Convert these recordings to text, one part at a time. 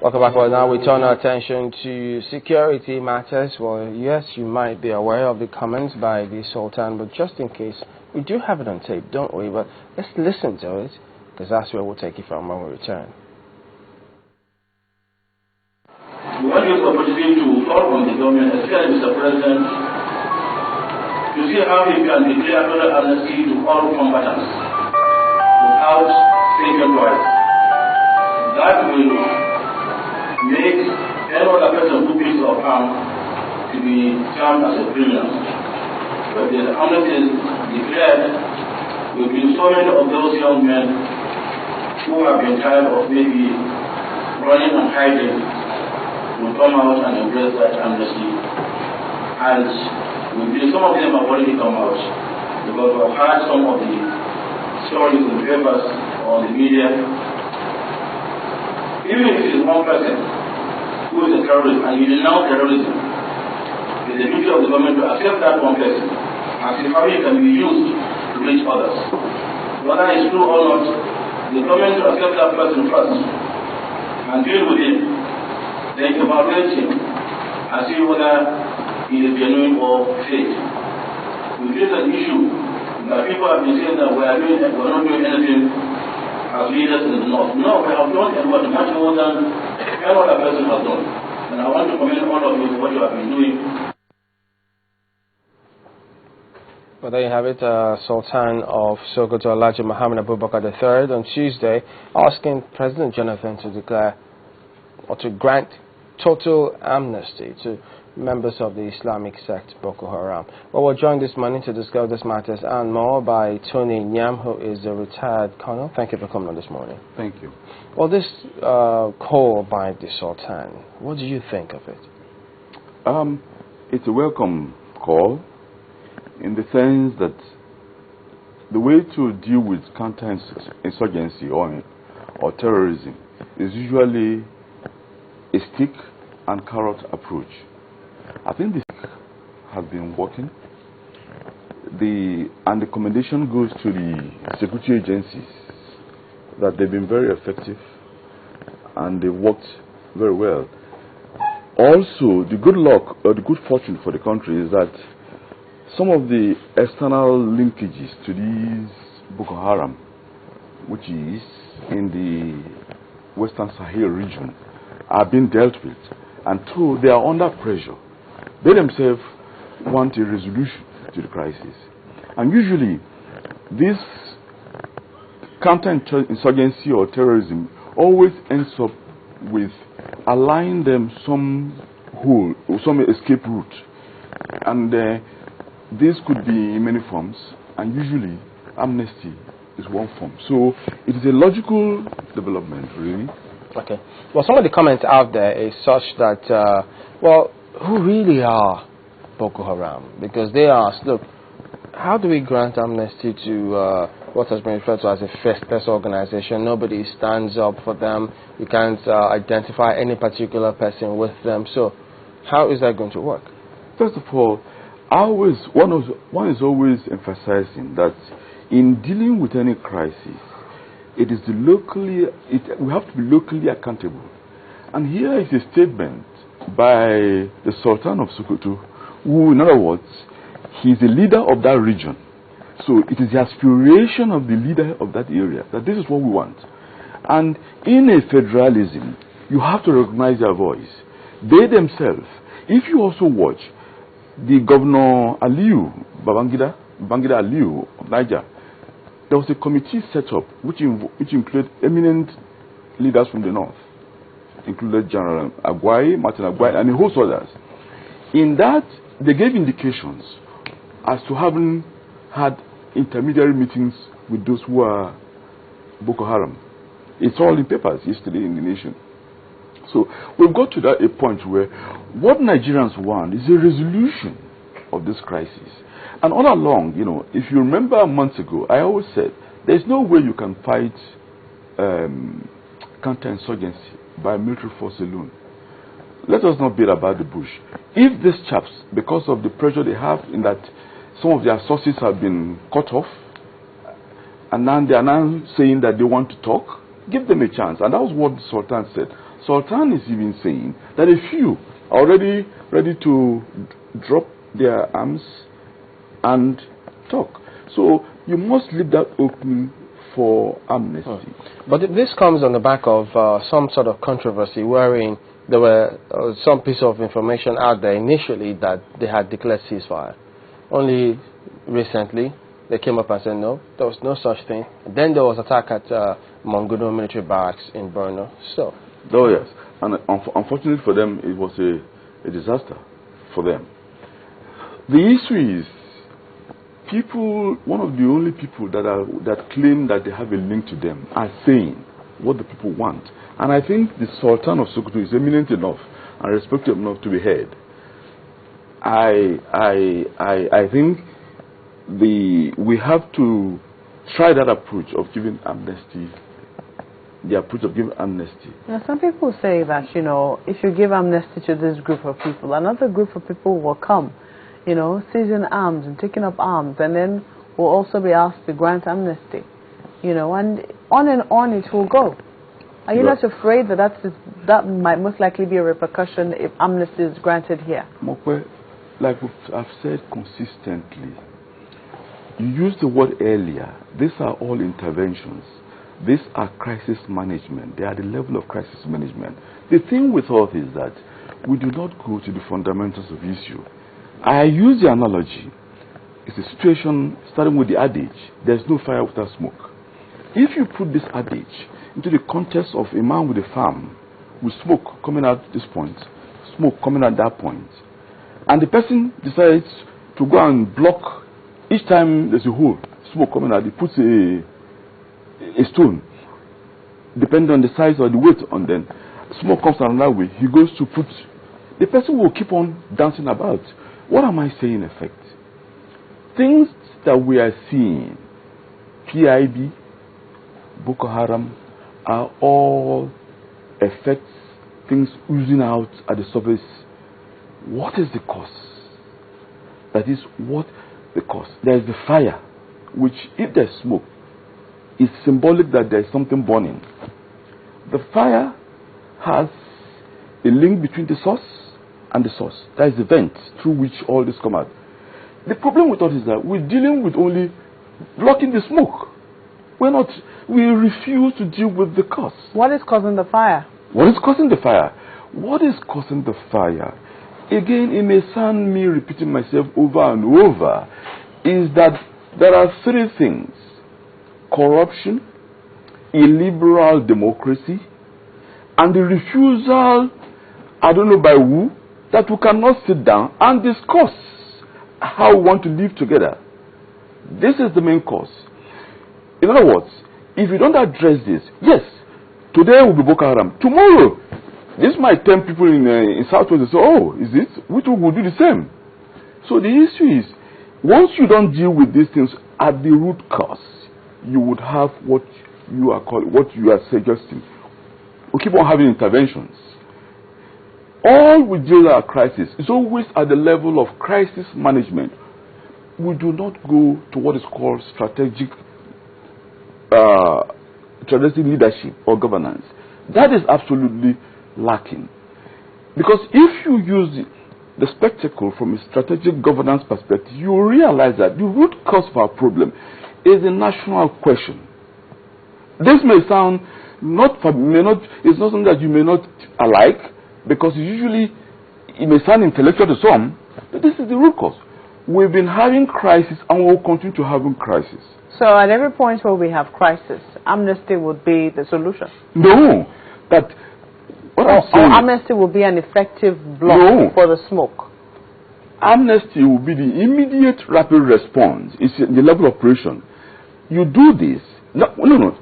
Welcome back. Well, now we turn our attention to security matters. Well, yes, you might be aware of the comments by the Sultan, but just in case, we do have it on tape, don't we? But let's listen to it, because that's where we'll take it from when we return. We want this opportunity to call on the government, especially Mr. President, to see how he can declare total amnesty to all combatants without thinking twice. That will make any other person who commits of harm to be termed as a criminal. But the amnesty is declared, will be so many of those young men who have been tired of maybe running and hiding will come out and embrace that amnesty. And some of them have already come out, because we have heard some of the stories in the papers or the media. Even if it is one person who is a terrorist and you denounce terrorism, it is the duty of the government to accept that one person and see how it can be used to reach others. Whether it's true or not, the government to accept that person first and deal with him, then evaluate him and see whether he is genuine or fake. We face an issue that people have been saying that we are not doing anything as leaders in the north. No, we have done a lot, much more than any other person has done. And I want to commend all of you for what you have been doing. Well, there you have it, Sultan of Sokoto, Alhaji Muhammed Abubakar III on Tuesday, asking President Jonathan to declare or to grant total amnesty to members of the Islamic sect Boko Haram. Well, we're joined this morning to discuss these matters and more by Tony Nyiam, who is a retired colonel. Thank you for coming on this morning. Thank you. Well, this call by the Sultan, what do you think of it? It's a welcome call in the sense that the way to deal with counter-insurgency or terrorism is usually a stick and carrot approach. I think this has been working. And the commendation goes to the security agencies that they've been very effective and they worked very well. Also, the good luck or the good fortune for the country is that some of the external linkages to these Boko Haram, which is in the Western Sahel region, are being dealt with, and two, they are under pressure. They themselves want a resolution to the crisis. And usually, this counter-insurgency or terrorism always ends up with allowing them some hole or some escape route. And this could be in many forms, and usually amnesty is one form. So it is a logical development, really. Okay. Well, some of the comments out there is such that, well, who really are Boko Haram? Because they ask, look, how do we grant amnesty to what has been referred to as a faceless organization? Nobody stands up for them. You can't identify any particular person with them. So how is that going to work? First of all, one is always emphasizing that in dealing with any crisis, we have to be locally accountable. And here is a statement by the Sultan of Sokoto, who, in other words, he is the leader of that region. So it is the aspiration of the leader of that area that this is what we want. And in a federalism, you have to recognize their voice. They themselves, if you also watch the Governor Aliyu, Babangida Aliyu of Niger, there was a committee set up which included eminent leaders from the north, included General Martin Agwai, and a host of others. In that, they gave indications as to having had intermediary meetings with those who are Boko Haram. It's all in papers yesterday in the nation. So we've got to a point where what Nigerians want is a resolution of this crisis. And all along, if you remember months ago, I always said there's no way you can fight counter-insurgency by military force alone. Let us not beat about the bush. If these chaps, because of the pressure they have in that some of their sources have been cut off, and now they are now saying that they want to talk, give them a chance. And that was what the Sultan said. Sultan is even saying that a few are already ready to drop their arms and talk. So you must leave that open for amnesty. But this comes on the back of some sort of controversy wherein there were some piece of information out there initially that they had declared ceasefire. Only recently they came up and said no, there was no such thing. Then there was attack at Monguno military barracks in Borno. So. Oh yes, and unfortunately for them, it was a disaster for them. The issue is, people, one of the only people that claim that they have a link to them are saying what the people want. And I think the Sultan of Sokoto is eminent enough and respected enough to be heard. I think we have to try that approach of giving amnesty. The approach of giving amnesty. Now, some people say that, you know, if you give amnesty to this group of people, another group of people will come, you know, seizing arms and taking up arms, and then will also be asked to grant amnesty, you know, and on it will go. Are you not afraid that that might most likely be a repercussion if amnesty is granted here? Mokwe, like I've said consistently, you used the word earlier, these are all interventions. These are crisis management. They are the level of crisis management. The thing with all is that we do not go to the fundamentals of the issue. I use the analogy. It's a situation starting with the adage, there's no fire without smoke. If you put this adage into the context of a man with a farm, with smoke coming out this point, smoke coming out that point, and the person decides to go and block each time there's a hole, smoke coming out, he puts a stone, depending on the size or the weight on them, smoke comes another way, he goes to put, the person will keep on dancing about. What am I saying in effect? Things that we are seeing, PIB, Boko Haram, are all effects, things oozing out at the surface. What is the cause? That is what the cause. There is the fire, which if there's smoke, is symbolic that there is something burning. The fire has a link between the source and the source. That is the vent through which all this comes out. The problem with us is that we're dealing with only blocking the smoke. We refuse to deal with the cause. What is causing the fire? What is causing the fire? What is causing the fire? Again, it may sound me repeating myself over and over, is that there are three things: corruption, illiberal democracy, and the refusal, I don't know by who, that we cannot sit down and discuss how we want to live together. This is the main cause. In other words, if you don't address this, yes, today will be Boko Haram. Tomorrow, this might tempt people in Southwest to say, oh, is it? Which will do the same. So the issue is, once you don't deal with these things at the root cause, you would have what you are suggesting. We keep on having interventions. All we deal with our crisis is always at the level of crisis management. We do not go to what is called strategic leadership or governance. That is absolutely lacking. Because if you use the spectacle from a strategic governance perspective, you realize that the root cause of our problem is a national question. This may sound it's not something that you may not like, because it may sound intellectual to some, but this is the root cause. We've been having crisis and we'll continue to having crisis. So at every point where we have crisis, amnesty would be the solution? No. Amnesty will be an effective block for the smoke? Amnesty will be the immediate rapid response. It's the level of operation. You do this. No.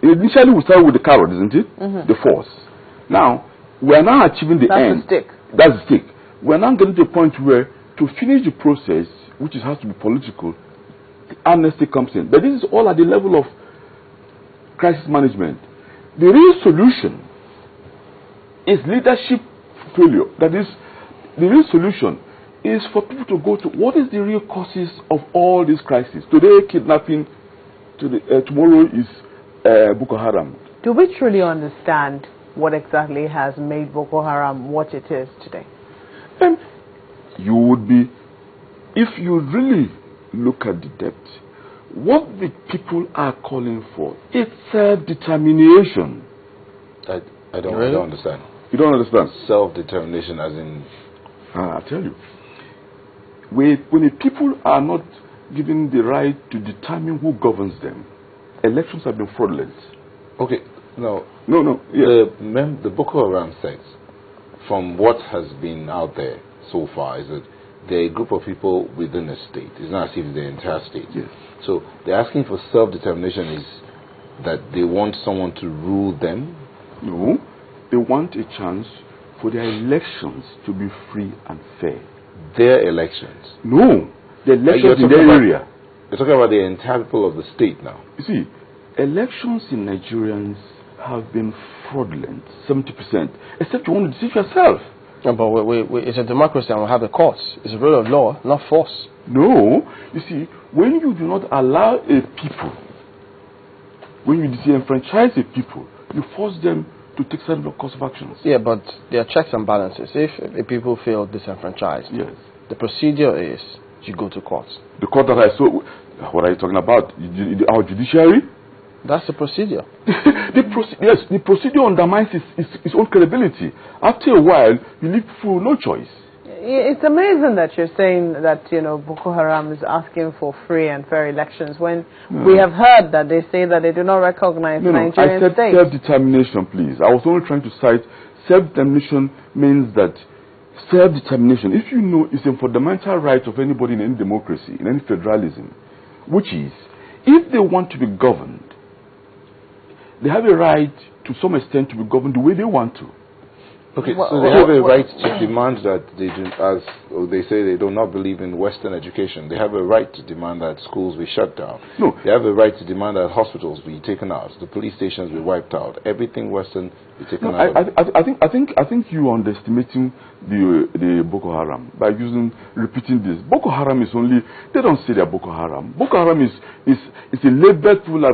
Initially we start with the carrot, isn't it? Mm-hmm. The force. Now, we are now achieving the end. That's the stick. That's the stick. We are now getting to a point where, to finish the process, which has to be political, amnesty comes in. But this is all at the level of crisis management. The real solution is leadership failure. That is, the real solution is for people to go to what is the real causes of all these crises. Today, kidnapping. Tomorrow is Boko Haram. Do we truly understand what exactly has made Boko Haram what it is today? You would be, if you really look at the depth, what the people are calling for is self-determination. I don't understand. You don't understand? Self-determination as in... I tell you. When the people are not given the right to determine who governs them, elections have been fraudulent. Okay, no. Yeah. The Boko Haram sect, from what has been out there so far, is that they're a group of people within a state. It's not as if they're the entire state. Yes. So they're asking for self-determination is that they want someone to rule them? No. They want a chance for their elections to be free and fair. Their elections? No. The elections in their area. You're talking about the entire people of the state now. You see, elections in Nigerians have been fraudulent, 70%, except you want to deceive yourself. No, but it's a democracy and we have the courts. It's a rule of law, not force. No. You see, when you do not allow a people, when you disenfranchise a people, you force them to take certain course of actions. Yeah, but there are checks and balances. If the people feel disenfranchised, yes, the procedure is you go to court. The court that I saw, what are you talking about? Our judiciary? That's the procedure. Yes, the procedure undermines its own credibility. After a while, you leave people with no choice. It's amazing that you're saying that, Boko Haram is asking for free and fair elections when we have heard that they say that they do not recognize Nigerian I said state. Self-determination, please. I was only trying to cite self-determination means that self-determination, if you know, is a fundamental right of anybody in any democracy, in any federalism, which is, if they want to be governed, they have a right to some extent to be governed the way they want to. Okay, so they have a right to demand that they do, as they say, they do not believe in Western education. They have a right to demand that schools be shut down. No. They have a right to demand that hospitals be taken out, the police stations be wiped out, everything Western be taken out. I think you are underestimating the Boko Haram by repeating this. Boko Haram is only, they don't say they're Boko Haram. Boko Haram is a labeled people